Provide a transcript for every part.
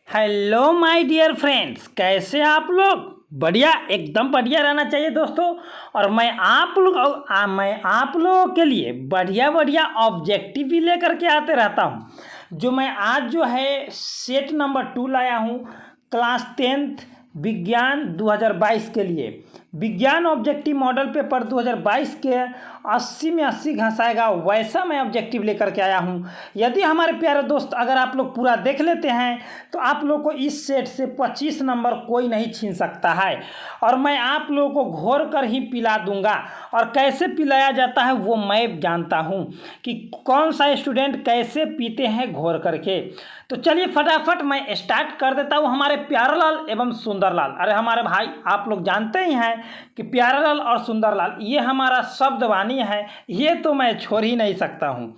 Hello my dear friends, कैसे आप लोग। बढ़िया, एकदम बढ़िया रहना चाहिए दोस्तों। और मैं आप लोगों के लिए बढ़िया बढ़िया ऑब्जेक्टिव भी लेकर के आते रहता हूँ। जो मैं आज जो है सेट नंबर 2 लाया हूँ क्लास 10th विज्ञान 2022 के लिए। विज्ञान ऑब्जेक्टिव मॉडल पेपर 2022 के 80 में 80 घसाएगा, वैसा मैं ऑब्जेक्टिव लेकर के आया हूँ। यदि हमारे प्यारे दोस्त अगर आप लोग पूरा देख लेते हैं तो आप लोग को इस सेट से 25 नंबर कोई नहीं छीन सकता है। और मैं आप लोगों को घोर कर ही पिला दूंगा, और कैसे पिलाया जाता है वो मैं जानता हूँ कि कौन सा स्टूडेंट कैसे पीते हैं घोर करके। तो चलिए फटाफट मैं स्टार्ट कर देता हूँ। हमारे प्यारालाल एवं सुंदरलाल, अरे हमारे भाई आप लोग जानते ही हैं कि प्यारालाल और सुंदरलाल ये हमारा शब्दवाणी है, ये तो मैं छोड़ ही नहीं सकता हूँ।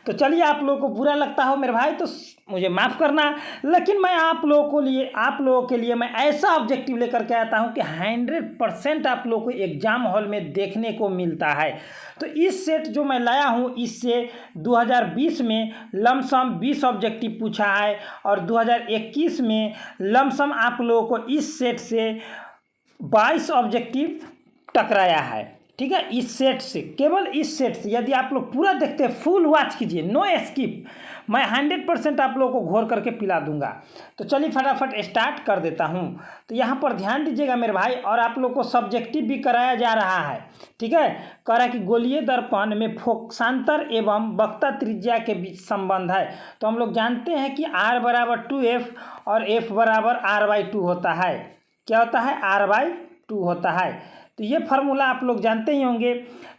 तो चलिए, आप लोगों को बुरा लगता हो मेरे भाई तो मुझे माफ़ करना, लेकिन मैं आप लोगों के लिए मैं ऐसा ऑब्जेक्टिव लेकर के आता हूँ कि 100% आप लोगों को एग्जाम हॉल में देखने को मिलता है। तो इस सेट जो मैं लाया हूँ, इससे 2020 में लमसम 20 ऑब्जेक्टिव पूछा है, और 2021 में लमसम आप लोगों को इस सेट से 22 ऑब्जेक्टिव टकराया है। ठीक है, इस सेट से, केवल इस सेट से यदि आप लोग पूरा देखते हैं, फुल वॉच कीजिए, नो स्किप, मैं 100% आप लोगों को घोर करके पिला दूंगा। तो चलिए फटाफट स्टार्ट कर देता हूं। तो यहाँ पर ध्यान दीजिएगा मेरे भाई, और आप लोग को सब्जेक्टिव भी कराया जा रहा है। ठीक है, कह रहा है कि गोलीय दर्पण में फोकसांतर एवं वक्ता त्रिज्या के बीच संबंध है। तो हम लोग जानते हैं कि R = 2F और F = R/2 होता है। क्या होता है? R/2 होता है। तो ये फार्मूला आप लोग जानते ही होंगे।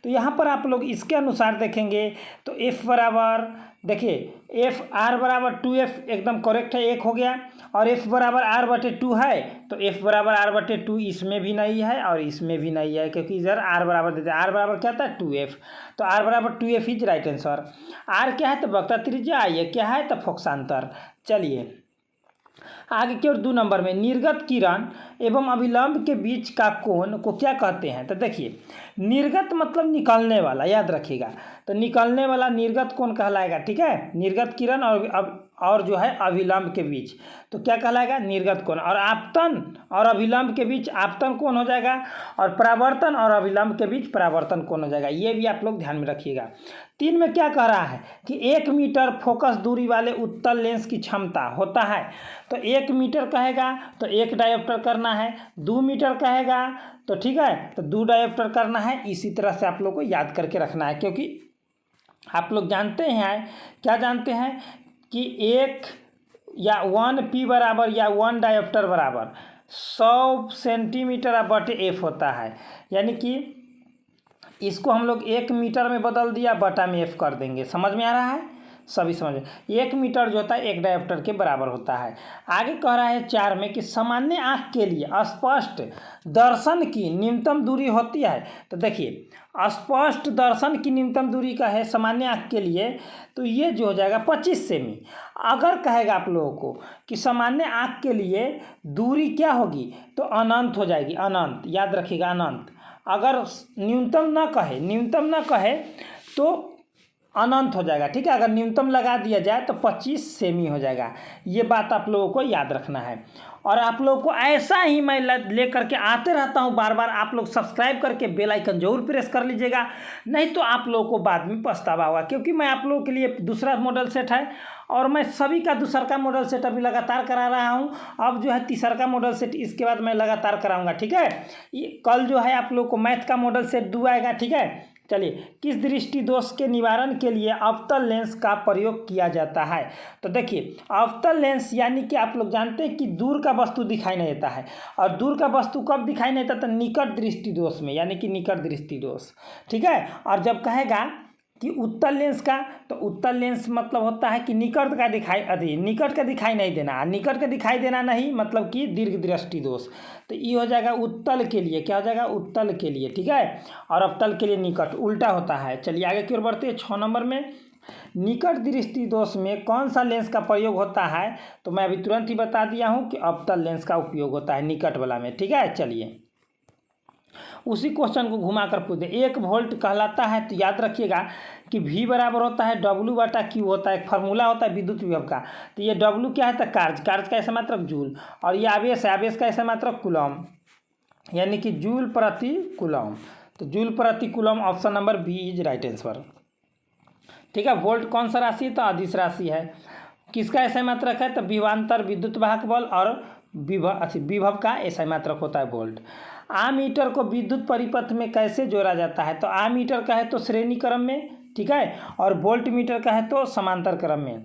तो यहाँ पर आप लोग इसके अनुसार देखेंगे तो F बराबर, देखिए F R = 2F एकदम करेक्ट है, एक हो गया। और F = R/2 है, तो F = R/2 इसमें भी नहीं है और इसमें भी नहीं है, क्योंकि इधर R बराबर देते हैं। R बराबर क्या था? 2F। तो R = 2F is right answer. R क्या है? तो वक्ता त्रिज्या। ये क्या है? तो फोकसांतर। चलिए आगे की ओर 2 नंबर में, निर्गत किरण एवं अभिलंब के बीच का कोण को क्या कहते हैं? तो देखिए, निर्गत मतलब निकलने वाला, याद रखिएगा। तो निकलने वाला निर्गत कोण कहलाएगा। ठीक है, निर्गत किरण और जो है अभिलंब के बीच, तो क्या कहलाएगा? निर्गत कोण। और आपतन और अभिलंब के बीच आपतन कोण हो जाएगा, और परावर्तन और अभिलंब के बीच परावर्तन कोण हो जाएगा। ये भी आप लोग ध्यान में रखिएगा। 3 में क्या कह रहा है कि 1 मीटर फोकस दूरी वाले उत्तल लेंस की क्षमता होता है। तो 1 मीटर कहेगा तो 1 डायोप्टर करना है, 2 मीटर कहेगा तो ठीक है, तो 2 डायोप्टर करना है। इसी तरह से आप लोग को याद करके रखना है, क्योंकि आप लोग जानते हैं, क्या जानते हैं कि 1 या 1P बराबर या 1 डायोप्टर बराबर 100 सेंटीमीटर बटे F होता है। यानी कि इसको हम लोग 1 मीटर में बदल दिया, बटा में F कर देंगे। समझ में आ रहा है? सभी समझ। 1 मीटर जो होता है 1 डायोप्टर के बराबर होता है। आगे कह रहा है 4 में कि सामान्य आँख के लिए स्पष्ट दर्शन की न्यूनतम दूरी होती है। तो देखिए, स्पष्ट दर्शन की न्यूनतम दूरी का है सामान्य आँख के लिए, तो ये जो हो जाएगा 25 सेमी। अगर कहेगा आप लोगों को कि सामान्य आँख के लिए दूरी क्या होगी, तो अनंत हो जाएगी, अनंत, याद रखिएगा, अनंत। अगर न्यूनतम ना कहे तो अनंत हो जाएगा। ठीक है, अगर न्यूनतम लगा दिया जाए तो 25 सेमी हो जाएगा। ये बात आप लोगों को याद रखना है। और आप लोगों को ऐसा ही मैं लेकर के आते रहता हूँ बार बार। आप लोग सब्सक्राइब करके बेल आइकन जरूर प्रेस कर लीजिएगा, नहीं तो आप लोगों को बाद में पछतावा होगा। क्योंकि मैं आप लोगों के लिए दूसरा मॉडल सेट है, और मैं सभी का दूसरा का मॉडल सेट अभी लगातार करा रहा हूँ। अब जो है तीसरा का मॉडल सेट इसके बाद मैं लगातार कराऊंगा। ठीक है, कल जो है आप लोग को मैथ का मॉडल सेट 2 आएगा। ठीक है, चलिए, किस दृष्टि दोष के निवारण के लिए अवतल लेंस का प्रयोग किया जाता है? तो देखिए, अवतल लेंस यानी कि आप लोग जानते हैं कि दूर का वस्तु दिखाई नहीं देता है, और दूर का वस्तु कब दिखाई नहीं देता? तो निकट दृष्टि दोष में, यानी कि निकट दृष्टि दोष। ठीक है, और जब कहेगा कि उत्तल लेंस का, तो उत्तल लेंस मतलब होता है कि निकट का दिखाई नहीं देना। निकट का दिखाई देना नहीं मतलब कि दीर्घ दृष्टि दोष। तो ये हो जाएगा उत्तल के लिए, क्या हो जाएगा? उत्तल के लिए। ठीक है, और अवतल के लिए निकट, उल्टा होता है। चलिए आगे की ओर बढ़ते हैं। 6 नंबर में, निकट दृष्टि दोष में कौन सा लेंस का प्रयोग होता है? तो मैं अभी तुरंत ही बता दिया हूँ कि अवतल लेंस का उपयोग होता है निकट वाला में। ठीक है, चलिए उसी क्वेश्चन को घुमा कर पूछ दे। 1 वोल्ट कहलाता है तो याद रखिएगा कि V बराबर होता है W/Q होता है, एक फार्मूला होता है विद्युत विभव का। तो ये W क्या है तो कार्य का ऐसा मात्रक जूल, और ये आवेश है, आवेश का ऐसा मात्रक कूलम, यानी कि जूल प्रति कूलम। तो जूल प्रति coulomb option number B is right answer. ठीक है, वोल्ट कौन सा राशि है तो अदिश राशि है। किसका ऐसा मात्रक है तो विभवांतर विद्युत वाहक बल और विभव का ऐसा मात्रक होता है वोल्ट। आमीटर को विद्युत परिपथ में कैसे जोड़ा जाता है तो आमीटर का है तो श्रेणी क्रम में, ठीक है, और वोल्ट मीटर का है तो समांतर क्रम में।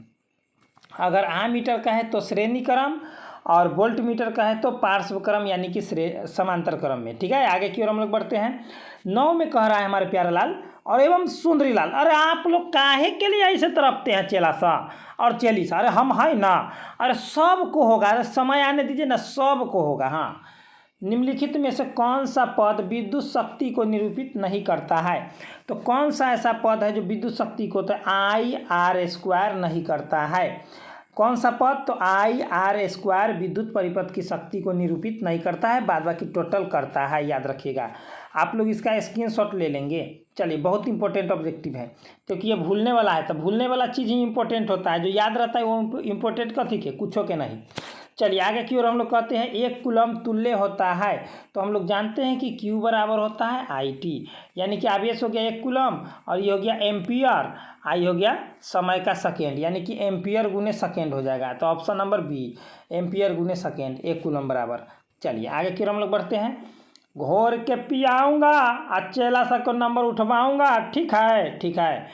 अगर आमीटर का है तो श्रेणी क्रम और वोल्ट मीटर का है तो पार्श्व क्रम यानी कि समांतर क्रम में। ठीक है, आगे की ओर हम लोग बढ़ते हैं। 9 में कह रहा है हमारे प्यारे लाल और एवं सुंदरी लाल, अरे आप लोग काहे के लिए ऐसे तरफते हैं चेला सा और चेली सा, अरे हम है ना, अरे सब को होगा, अरे समय आने दीजिए ना, सब को होगा। हाँ, निम्नलिखित में से कौन सा पद विद्युत शक्ति को निरूपित नहीं करता है तो कौन सा ऐसा पद है जो विद्युत शक्ति को तो IR² नहीं करता है। कौन सा पद तो IR² विद्युत परिपथ की शक्ति को निरूपित नहीं करता है, बाद बाकी टोटल करता है, याद रखिएगा। आप लोग इसका स्क्रीनशॉट ले लेंगे। चलिए, बहुत इंपॉर्टेंट ऑब्जेक्टिव है क्योंकि ये भूलने वाला है, तो भूलने वाला चीज़ ही इंपॉर्टेंट होता है, जो याद रहता है वो इंपॉर्टेंट कथी के कुछों के नहीं। चलिए आगे की ओर हम लोग कहते हैं 1 कूलम तुल्य होता है तो हम लोग जानते हैं कि Q बराबर होता है IT, यानी कि आवेश हो गया 1 कूलम और ये हो गया एम्पियर, I हो गया समय का सेकेंड, यानी कि एम्पियर गुने सेकेंड हो जाएगा। तो ऑप्शन नंबर बी एम्पियर गुने सेकेंड 1 कूलम बराबर। चलिए आगे की ओर हम लोग बढ़ते हैं। घोर के पियाऊँगा अचेला सा को नंबर उठवाऊँगा, ठीक है, ठीक है।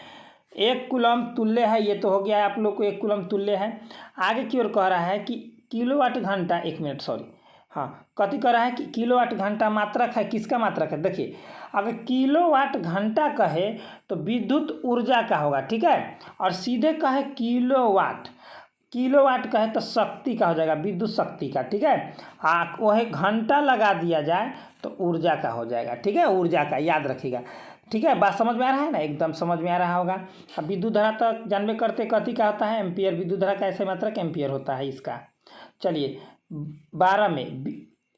1 कूलम तुल्य है, ये तो हो गया आप लोग को 1 कूलम तुल्य है। आगे की ओर कह रहा है कि किलोवाट घंटा, 1 मिनट सॉरी, हाँ, कथी कह रहा है कि किलोवाट घंटा मात्रक है, किसका मात्रक है। देखिए, अगर किलोवाट घंटा कहे तो विद्युत ऊर्जा का होगा, ठीक है, और सीधे कहे किलोवाट कहे तो शक्ति का हो जाएगा, विद्युत शक्ति का, ठीक है। वही घंटा लगा दिया जाए तो ऊर्जा का हो जाएगा, ठीक है, ऊर्जा का, याद रखिएगा। ठीक है, बात समझ में आ रहा है ना, एकदम समझ में आ रहा होगा। अब विद्युत धारा तक जानबे करते कथी का होता है, एम्पियर, विद्युत धारा का ऐसे मात्रक एम्पियर होता है इसका। चलिए 12 में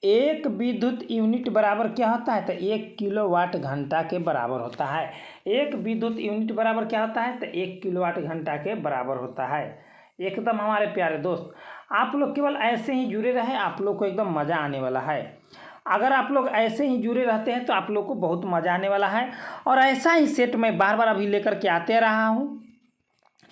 1 विद्युत यूनिट बराबर क्या होता है तो 1 किलोवाट घंटा के बराबर होता है। 1 विद्युत यूनिट बराबर क्या होता है तो 1 किलोवाट घंटा के बराबर होता है। एकदम हमारे प्यारे दोस्त, आप लोग केवल ऐसे ही जुड़े रहे, आप लोग को एकदम मज़ा आने वाला है। अगर आप लोग ऐसे ही जुड़े रहते हैं तो आप लोग को बहुत मज़ा आने वाला है, और ऐसा ही सेट मैं बार बार अभी लेकर के आते रहा हूँ,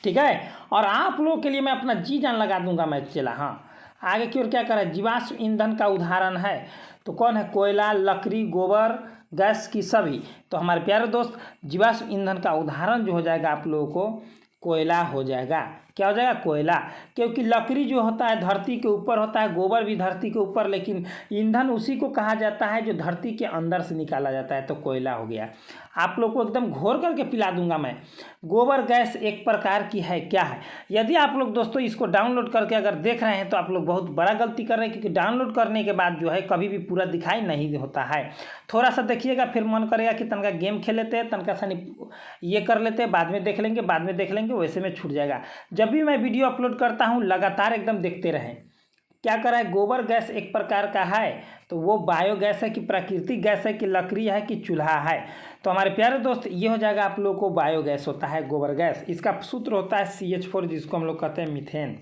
ठीक है, और आप लोगों के लिए मैं अपना जी जान लगा दूंगा मैं चला। हाँ, आगे की ओर क्या कर रहा है, जीवाश्म ईंधन का उदाहरण है तो कौन है, कोयला, लकड़ी, गोबर, गैस की सभी। तो हमारे प्यारे दोस्त, जीवाश्म ईंधन का उदाहरण जो हो जाएगा आप लोगों को कोयला हो जाएगा। क्या हो जाएगा, कोयला, क्योंकि लकड़ी जो होता है धरती के ऊपर होता है, गोबर भी धरती के ऊपर, लेकिन ईंधन उसी को कहा जाता है जो धरती के अंदर से निकाला जाता है, तो कोयला हो गया। आप लोग को एकदम घोर करके पिला दूंगा मैं। गोबर गैस एक प्रकार की है, क्या है, यदि आप लोग दोस्तों इसको डाउनलोड करके अगर देख रहे हैं तो आप लोग बहुत बड़ा गलती कर रहे हैं, क्योंकि डाउनलोड करने के बाद जो है कभी भी पूरा दिखाई नहीं होता है। थोड़ा सा देखिएगा, फिर मन करेगा कि तनका गेम खेल लेते हैं, तनका सा ये कर लेते हैं, बाद में देख लेंगे, बाद में देख लेंगे, वैसे में छूट जाएगा। जब भी मैं वीडियो अपलोड करता हूँ लगातार एकदम देखते रहें। क्या करा है, गोबर गैस एक प्रकार का है तो वो बायोगैस है कि प्राकृतिक गैस है कि लकड़ी है कि चूल्हा है। तो हमारे प्यारे दोस्त ये हो जाएगा आप लोगों को बायोगैस होता है गोबर गैस। इसका सूत्र होता है CH4 जिसको हम लोग कहते हैं मीथेन।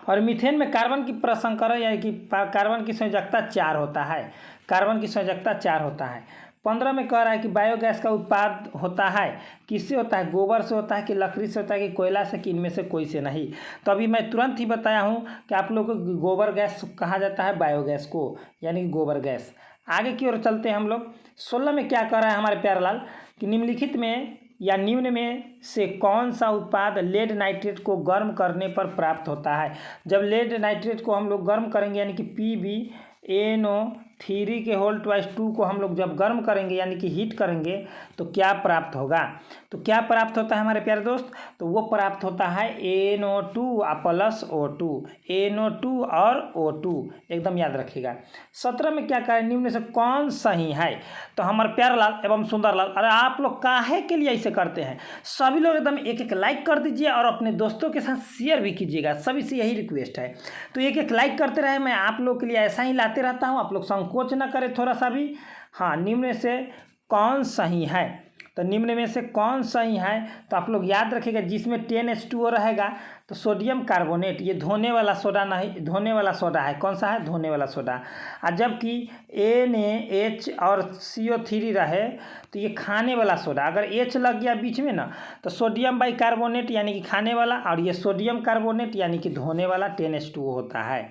और मीथेन में कार्बन की प्रसंकरण यानी कि कार्बन की संयोजकता 4 होता है, कार्बन की संयोजकता 4 होता है। 15 में कह रहा है कि बायोगैस का उत्पाद होता है, किससे होता है, गोबर से होता है कि लकड़ी से होता है कि कोयला से कि इनमें से कोई से नहीं। तो अभी मैं तुरंत ही बताया हूँ कि आप लोगों को गोबर गैस कहा जाता है बायोगैस को, यानी कि गोबर गैस। आगे की ओर चलते हैं हम लोग। 16 में क्या कह रहा है हमारे प्यारे लाल कि निम्नलिखित में या निम्न में से कौन सा उत्पाद लेड नाइट्रेट को गर्म करने पर प्राप्त होता है। जब लेड नाइट्रेट को हम लोग गर्म करेंगे यानी कि PbNO3 के होल ट्वाइस 2 को हम लोग जब गर्म करेंगे यानी कि हीट करेंगे तो क्या प्राप्त होगा, तो क्या प्राप्त होता है हमारे प्यारे दोस्त, तो वो प्राप्त होता है NO2 प्लस O2, NO2 और O2, एकदम याद रखिएगा। 17 में क्या करें, निम्न से कौन सही है, तो हमारे प्यारे लाल एवं सुंदर लाल, अरे आप लोग काहे के लिए ऐसे करते हैं, सभी लोग एकदम एक एक लाइक कर दीजिए और अपने दोस्तों के साथ शेयर भी कीजिएगा, सभी से यही रिक्वेस्ट है। तो एक एक लाइक करते रहे, मैं आप लोग के लिए ऐसा ही लाते रहता हूँ, आप लोग संकोच ना करें थोड़ा सा भी। हाँ, निम्न में से कौन सही है, तो निम्न में से कौन सही है, तो आप लोग याद रखिएगा जिसमें 10H2O रहेगा तो सोडियम कार्बोनेट, ये धोने वाला सोडा नहीं, धोने वाला सोडा है, कौन सा है, धोने वाला सोडा। और जबकि NaH और CO3 रहे तो ये खाने वाला सोडा। अगर H लग गया बीच में ना तो सोडियम बाइकार्बोनेट यानी कि खाने वाला, और ये सोडियम कार्बोनेट यानी कि धोने वाला 10H2O होता है।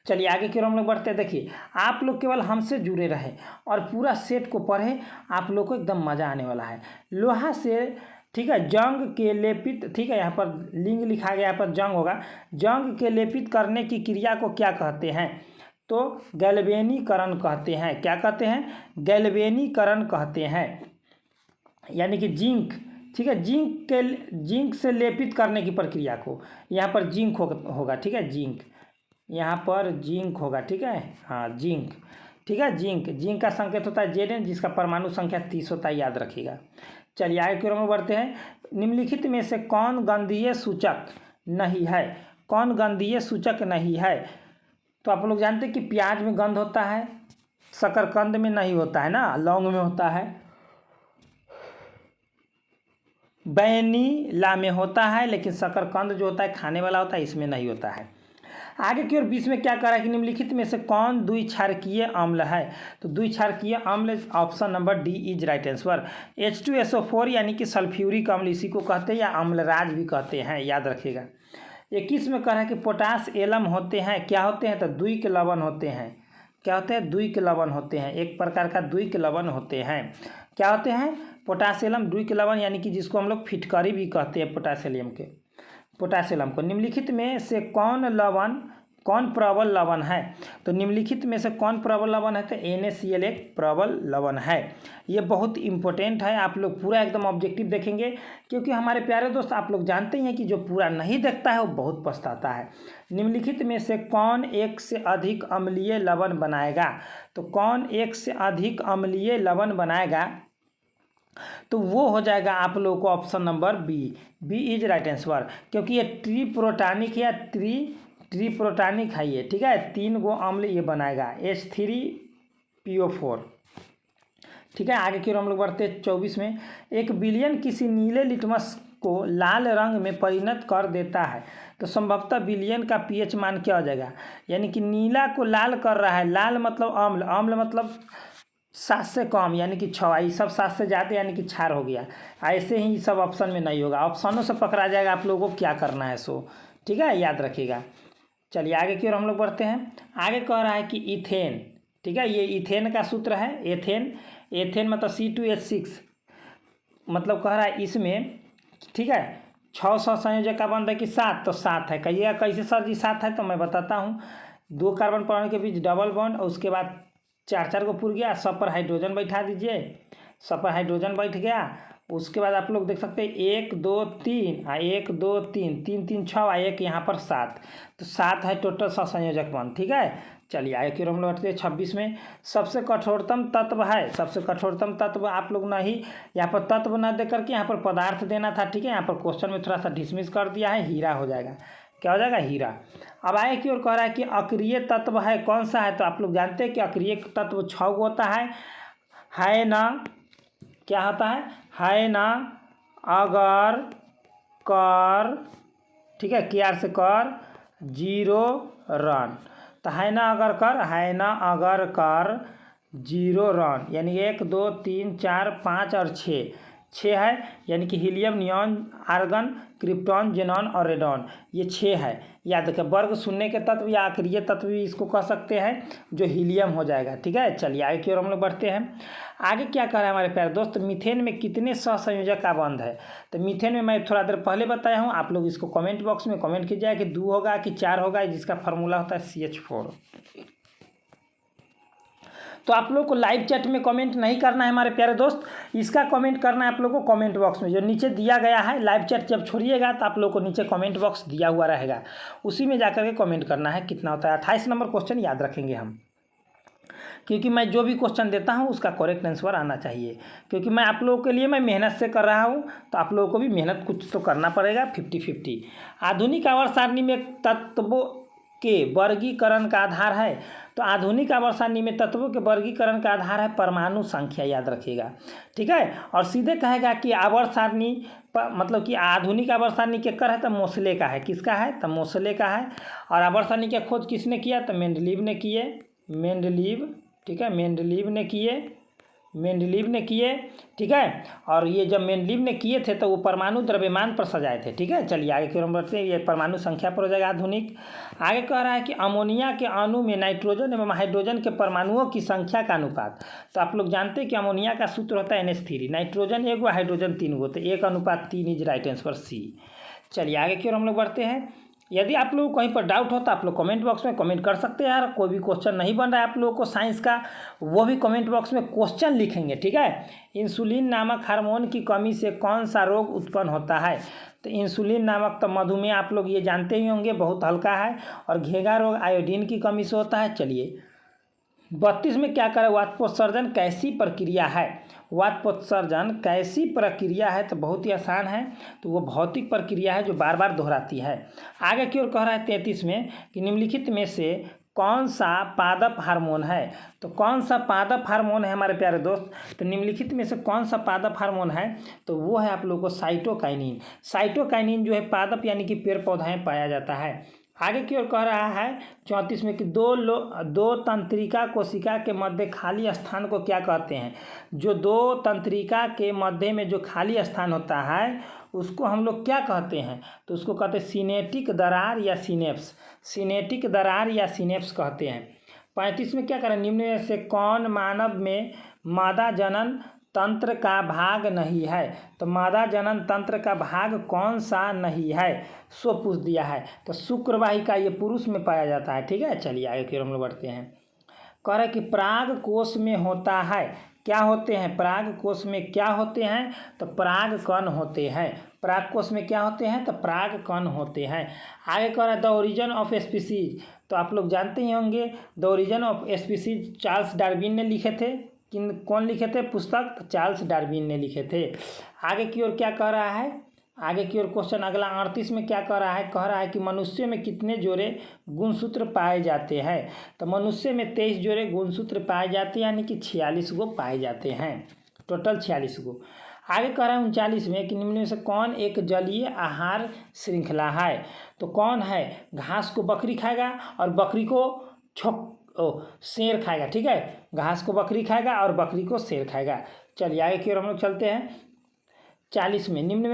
चलिए आगे की ओर हम लोग बढ़ते हैं। देखिए आप लोग केवल हमसे जुड़े रहे और पूरा सेट को पढ़े, आप लोग को एकदम मज़ा आने वाला है। लोहा से, ठीक है, जंग के लेपित, ठीक है, यहाँ पर लिंग लिखा गया, यहाँ पर जंग होगा। जंग के लेपित करने की क्रिया को क्या कहते हैं, तो गैल्वेनीकरण कहते हैं। क्या कहते हैं, गैल्वेनीकरण कहते हैं, यानी कि जिंक, ठीक है, जिंक से लेपित करने की प्रक्रिया को, यहाँ पर जिंक होगा, ठीक है, जिंक, यहाँ पर जिंक होगा, ठीक है, हाँ जिंक, ठीक है, जिंक का संकेत होता है Zn, जिसका परमाणु संख्या 30 होता है, याद रखिएगा। चलिए आगे की ओर में बढ़ते हैं। निम्नलिखित में से कौन गंधीय सूचक नहीं है, कौन गंधीय सूचक नहीं है, तो आप लोग जानते हैं कि प्याज में गंध होता है, शकरकंद में नहीं होता है ना, लौंग में होता है, वैनिला में होता है, लेकिन शकरकंद जो होता है खाने वाला होता है, इसमें नहीं होता है। आगे की ओर 20 में क्या कह रहा है कि निम्नलिखित में से कौन द्विक्षारकीय अम्ल है, तो द्विक्षारकीय अम्ल option number D is right answer. H2SO4 यानी कि सल्फ्यूरिक अम्ल, इसी को कहते हैं या अम्लराज भी कहते हैं, याद रखिएगा। 21 में कह रहा है कि पोटास एलम होते हैं, क्या होते हैं, तो द्विक लवण होते हैं। क्या होते हैं, द्विक लवण होते हैं, एक प्रकार का द्विक लवण होते हैं। क्या होते हैं, पोटासियम द्विक लवण, यानी कि जिसको हम लोग फिटकरी भी कहते हैं पोटासियम को। निम्नलिखित में से कौन प्रबल लवण है, तो निम्नलिखित में से कौन प्रबल लवण है, तो NaCl एक प्रबल लवण है। ये बहुत इंपॉर्टेंट है, आप लोग पूरा एकदम ऑब्जेक्टिव देखेंगे, क्योंकि हमारे प्यारे दोस्त आप लोग जानते हैं कि जो पूरा नहीं देखता है वो बहुत पछताता है। निम्नलिखित में से कौन एक से अधिक अम्लीय लवण बनाएगा, तो कौन एक से अधिक अम्लीय लवण बनाएगा, तो वो हो जाएगा आप लोगों को option number B is right answer, क्योंकि ये ट्रीप्रोटानिक या ट्रीप्रोटानिक है ये, ठीक है, 3 गो अम्ल ये बनाएगा H3PO4, ठीक है। आगे की ओर हम लोग बढ़ते हैं 24 में। 1 बिलियन किसी नीले लिटमस को लाल रंग में परिणत कर देता है, तो संभवतः बिलियन का pH मान क्या हो जाएगा, यानी कि नीला को लाल कर रहा है, लाल मतलब अम्ल, अम्ल मतलब 7 से कम यानी कि 6, ये सब 7 से ज़्यादा यानी कि क्षार हो गया। ऐसे ही सब ऑप्शन में नहीं होगा, ऑप्शनों से पकड़ा जाएगा, आप लोगों को क्या करना है सो, ठीक है, याद रखिएगा। चलिए आगे की ओर हम लोग बढ़ते हैं। आगे कह रहा है कि इथेन, ठीक है, ये इथेन का सूत्र है, एथेन मतलब C2H6, मतलब कह रहा है इसमें, ठीक है, 600 संयोजक का बंध है कि 7, तो 7 है। कहिएगा कैसे सर जी 7 है, तो मैं बताता हूँ। 2 कार्बन परमाणु के बीच डबल बॉन्ड, और उसके बाद 4 को पुर गया, सब पर हाइड्रोजन बैठा दीजिए, सब पर हाइड्रोजन बैठ गया। उसके बाद आप लोग देख सकते हैं 1 2 3, 1 2 3, 3 3 6, 1 यहाँ पर 7, तो 7 है टोटल सहसंयोजक बंध, ठीक है। चलिए आगे की ओर हम लोग बढ़ते हैं 26 में। सबसे कठोरतम तत्व है, सबसे कठोरतम तत्व आप लोग नहीं, यहाँ पर तत्व न दे करके यहाँ पर पदार्थ देना था, ठीक है, यहाँ पर क्वेश्चन में थोड़ा सा डिसमिस कर दिया है, हीरा हो जाएगा। क्या हो जाएगा, हीरा। अब आगे की ओर कह रहा है कि अक्रिय तत्व है, कौन सा है, तो आप लोग जानते हैं कि अक्रिय तत्व 6 होता है ना, क्या होता है ना, अगर कर, ठीक है, केआर से कर 0 रन, तो है ना अगर कर 0 रन, यानी 1 2 3 4 5 और 6 है, यानी कि helium, neon, argon, krypton, xenon और रेडॉन, ये 6 है। याद रखें, वर्ग शून्य के तत्व या अक्रिय तत्व भी इसको कह सकते हैं, जो हीलियम हो जाएगा, ठीक है। चलिए आगे की ओर हम लोग बढ़ते हैं। आगे क्या कह रहा है हमारे प्यारे दोस्त, मीथेन में कितने सहसंयोजक का बंध है, तो मीथेन में मैं थोड़ा देर पहले बताया हूँ, आप लोग इसको कमेंट बॉक्स में कमेंट कीजिए कि 2 होगा कि 4 होगा, जिसका फार्मूला होता है CH4। तो आप लोग को लाइव चैट में कमेंट नहीं करना है हमारे प्यारे दोस्त, इसका कमेंट करना है आप लोग को कमेंट बॉक्स में, जो नीचे दिया गया है। लाइव चैट जब छोड़िएगा तो आप लोग को नीचे कमेंट बॉक्स दिया हुआ रहेगा, उसी में जाकर के कमेंट करना है कितना होता है। 28 नंबर क्वेश्चन याद रखेंगे हम, क्योंकि मैं जो भी क्वेश्चन देता हूं उसका करेक्ट आंसर आना चाहिए, क्योंकि मैं आप लोगों के लिए मैं मेहनत से कर रहा हूं, तो आप लोगों को भी मेहनत कुछ तो करना पड़ेगा। 50-50 आधुनिक आवर्त सारणी में तत्वों के वर्गीकरण का आधार है, तो आधुनिक आवर्त सारणी में तत्वों के वर्गीकरण का आधार है परमाणु संख्या, याद रखिएगा, ठीक है। और सीधे कहेगा कि आवर्त सारणी मतलब कि आधुनिक आवर्त सारणी केकर है, तो मोसले का है। किसका है, तो मोसले का है। और आवर्त सारणी की खोज किसने किया, तो मेंडलीव ने किए, मेंडलीव, ठीक है, मेंडलीव ने किए, ठीक है। और ये जब मेंडलीव ने किए थे तो वो परमाणु द्रव्यमान पर सजाए थे, ठीक है। चलिए आगे की ओर हम बढ़ते हैं। ये परमाणु संख्या पर हो जाएगा आधुनिक। आगे कह रहा है कि अमोनिया के अणु में नाइट्रोजन एवं हाइड्रोजन के परमाणुओं की संख्या का अनुपात। तो आप लोग जानते हैं कि अमोनिया का सूत्र होता है NH3, नाइट्रोजन 1 व हाइड्रोजन 3 होते, 1:3 इज राइट आंसर सी। चलिए आगे की ओर हम लोग बढ़ते हैं। यदि आप लोगों को कहीं पर डाउट हो तो आप लोग कमेंट बॉक्स में कमेंट कर सकते हैं। यार कोई भी क्वेश्चन नहीं बन रहा है आप लोगों को साइंस का, वो भी कमेंट बॉक्स में क्वेश्चन लिखेंगे, ठीक है। इंसुलिन नामक हार्मोन की कमी से कौन सा रोग उत्पन्न होता है, तो इंसुलिन नामक, तो मधुमेह आप लोग ये जानते ही होंगे, बहुत हल्का है। और घेंघा रोग आयोडीन की कमी से होता है। चलिए 32 में क्या करें, वाष्पोत्सर्जन कैसी प्रक्रिया है, वाष्पोत्सर्जन कैसी प्रक्रिया है, तो बहुत ही आसान है। तो वो भौतिक प्रक्रिया है जो बार बार दोहराती है। आगे की ओर कह रहा है 33 में कि निम्नलिखित में से कौन सा पादप हार्मोन है, तो कौन सा पादप हार्मोन है हमारे प्यारे दोस्त, तो निम्नलिखित में से कौन सा पादप हार्मोन है, तो वो है आप लोगों को साइटोकाइनिन। साइटोकाइनिन जो है पादप यानी कि पेड़ पौधा में पाया जाता है। आगे की ओर कह रहा है 34 में कि दो तंत्रिका कोशिका के मध्य खाली स्थान को क्या कहते हैं, जो दो तंत्रिका के मध्य में जो खाली स्थान होता है उसको हम लोग क्या कहते हैं, तो उसको कहते हैं सिनेटिक दरार या सिनेप्स, सिनेटिक दरार या सिनेप्स कहते हैं। 35 में क्या करें, निम्न में से कौन मानव में मादा जनन तंत्र का भाग नहीं है, तो मादा जनन तंत्र का भाग कौन सा नहीं है, सो पूछ दिया है। तो शुक्रवाहिका ये पुरुष में पाया जाता है, ठीक है। चलिए आगे की ओर हम लोग बढ़ते हैं। कह रहे कि पराग कोश में होता है, क्या होते हैं, पराग कोश में क्या होते हैं, तो पराग कण होते हैं। पराग कोश में क्या होते हैं, तो पराग कण होते हैं। आगे कह रहा है द ओरिजिन ऑफ स्पीसीज, तो आप लोग जानते ही होंगे the origin of species Charles Darwin ने लिखे थे। कौन लिखे थे पुस्तक, तो चार्ल्स डार्विन ने लिखे थे। आगे की ओर क्या कह रहा है, आगे की ओर क्वेश्चन अगला 38 में क्या कह रहा है, कह रहा है कि मनुष्य में कितने जोड़े गुणसूत्र पाए जाते हैं, तो मनुष्य में 23 जोड़े गुणसूत्र पाए जाते हैं, यानी कि 46 गो पाए जाते हैं, टोटल 46 गो। आगे कह रहा है 39 में कि निम्न में से कौन एक जलीय आहार श्रृंखला है, तो कौन है, घास को बकरी खाएगा और बकरी को शेर खाएगा, ठीक है। घास को बकरी खाएगा और बकरी को शेर खाएगा। चलिए आगे की ओर हम लोग चलते हैं। 40 में निम्न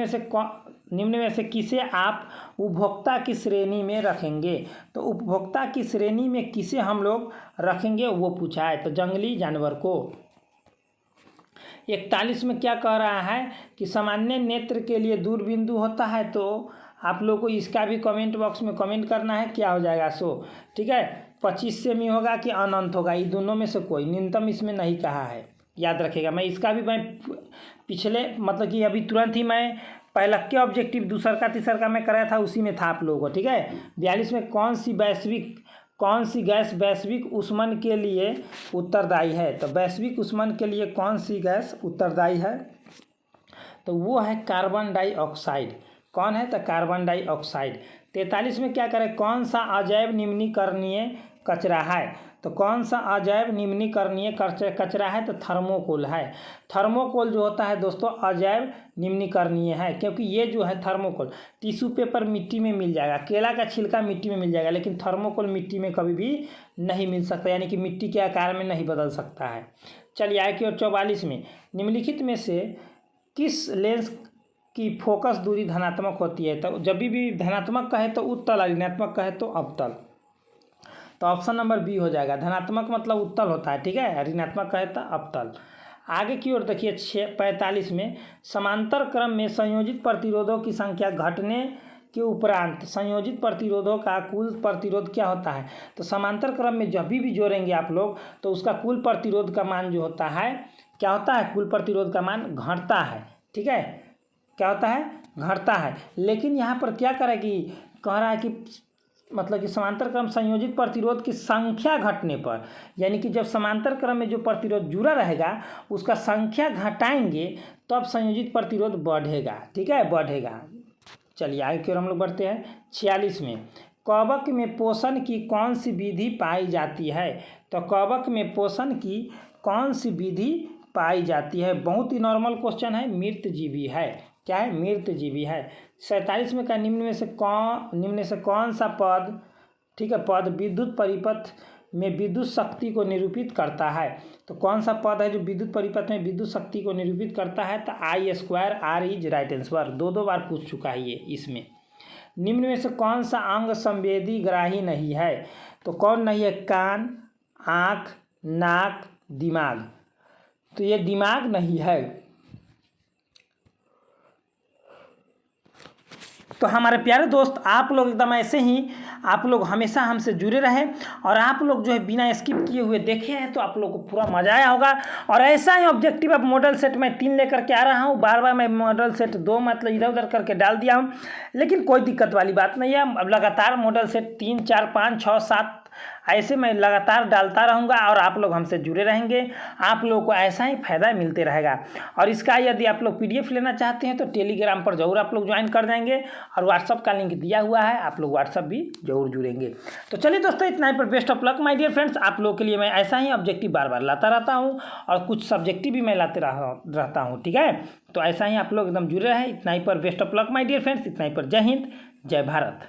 में से किसे आप उपभोक्ता की श्रेणी में रखेंगे, तो उपभोक्ता की श्रेणी में किसे हम लोग रखेंगे वो पूछा है, तो जंगली जानवर को। 41 में क्या कह रहा है कि सामान्य नेत्र के लिए दूर बिंदु होता है, तो आप लोग को इसका भी कमेंट बॉक्स में कमेंट करना है, क्या हो जाएगा सो, ठीक है। 25 सेमी होगा कि अनंत होगा, ये दोनों में से कोई, न्यूनतम इसमें नहीं कहा है, याद रखिएगा। मैं इसका भी मैं पिछले मतलब कि अभी तुरंत ही मैं पहला के ऑब्जेक्टिव दूसर का तीसर का मैं कराया था, उसी में था आप लोगों को, ठीक है। 42 में कौन सी गैस वैश्विक ऊष्मन के लिए उत्तरदायी है, तो वैश्विक ऊष्मन के लिए कौन सी गैस उत्तरदायी है, तो वो है कार्बन डाइऑक्साइड। कौन है, तो कार्बन डाइऑक्साइड। 43 में क्या करें, कौन सा अजैव निम्नीकरणीय कचरा है, तो कौन सा अजैव निम्नीकरणीय कचरा है, तो थर्मोकोल है। थर्मोकोल जो होता है दोस्तों अजैव निम्नीकरणीय है, क्योंकि ये जो है थर्मोकोल, टिश्यू पेपर मिट्टी में मिल जाएगा, केला का छिलका मिट्टी में मिल जाएगा, लेकिन थर्मोकोल मिट्टी में कभी भी नहीं मिल सकता, यानी कि मिट्टी के आकार में नहीं बदल सकता है। चलिए आगे की ओर 44 में निम्नलिखित में से किस लेंस की फोकस दूरी धनात्मक होती है, तो जब भी धनात्मक कहे तो उत्तल और ऋणात्मक कहे तो अवतल, तो ऑप्शन नंबर बी हो जाएगा। धनात्मक मतलब उत्तल होता है, ठीक है, ऋणात्मक कहे तो अवतल। आगे की ओर देखिए 45 में समांतर क्रम में संयोजित प्रतिरोधों की संख्या घटने के उपरांत संयोजित प्रतिरोधों का कुल प्रतिरोध क्या होता है, तो समांतर क्रम में जब भी जोड़ेंगे आप लोग तो उसका कुल प्रतिरोध का मान जो होता है क्या होता है, कुल प्रतिरोध का मान घटता है, ठीक है, क्या होता है, घटता है। लेकिन यहाँ पर क्या करेगी, कह रहा है कि मतलब कि समांतर क्रम संयोजित प्रतिरोध की संख्या घटने पर, यानी कि जब समांतर क्रम में जो प्रतिरोध जुड़ा रहेगा उसका संख्या घटाएंगे तब संयोजित प्रतिरोध बढ़ेगा, ठीक है, बढ़ेगा। चलिए आगे की ओर हम लोग बढ़ते हैं। 46 में कवक में पोषण की कौन सी विधि पाई जाती है? तो कवक में पोषण की कौन सी विधि पाई जाती है? बहुत ही नॉर्मल क्वेश्चन है, मृतजीवी है। क्या है? मृतजीवी है। 47 में का निम्न से कौन सा पद, ठीक है, पद विद्युत परिपथ में विद्युत शक्ति को निरूपित करता है? तो कौन सा पद है जो विद्युत परिपथ में विद्युत शक्ति को निरूपित करता है? तो I²R इज राइट आंसर। दो बार पूछ चुका है ये इसमें। निम्न में से कौन सा अंग संवेदी ग्राही नहीं है? तो कौन नहीं है? कान, आँख, नाक, दिमाग। तो ये दिमाग नहीं है। तो हमारे प्यारे दोस्त, आप लोग एकदम ऐसे ही आप लोग हमेशा हमसे जुड़े रहें और आप लोग जो है बिना स्किप किए हुए देखे हैं तो आप लोग को पूरा मजा आया होगा। और ऐसा ही ऑब्जेक्टिव अब मॉडल सेट मैं 3 लेकर के आ रहा हूँ। बार मैं मॉडल सेट 2 मतलब इधर उधर करके डाल दिया हूँ, लेकिन कोई दिक्कत वाली बात नहीं है। अब लगातार मॉडल सेट 3, 4, 5, 6, 7 ऐसे मैं लगातार डालता रहूँगा और आप लोग हमसे जुड़े रहेंगे। आप लोगों को ऐसा ही फ़ायदा मिलते रहेगा। और इसका यदि आप लोग PDF लेना चाहते हैं तो टेलीग्राम पर ज़रूर आप लोग ज्वाइन कर जाएंगे और व्हाट्सअप का लिंक दिया हुआ है, आप लोग व्हाट्सअप भी ज़रूर जुड़ेंगे। तो चलिए दोस्तों, इतना ही पर best of luck my dear friends. आप लोगों के लिए मैं ऐसा ही ऑब्जेक्टिव बार लाता रहता हूँ और कुछ सब्जेक्टिव भी मैं लाते रहता हूँ, ठीक है। तो ऐसा ही आप लोग एकदम जुड़े रहे। इतना ही पर best of luck my dear friends. इतना ही पर जय हिंद, जय भारत।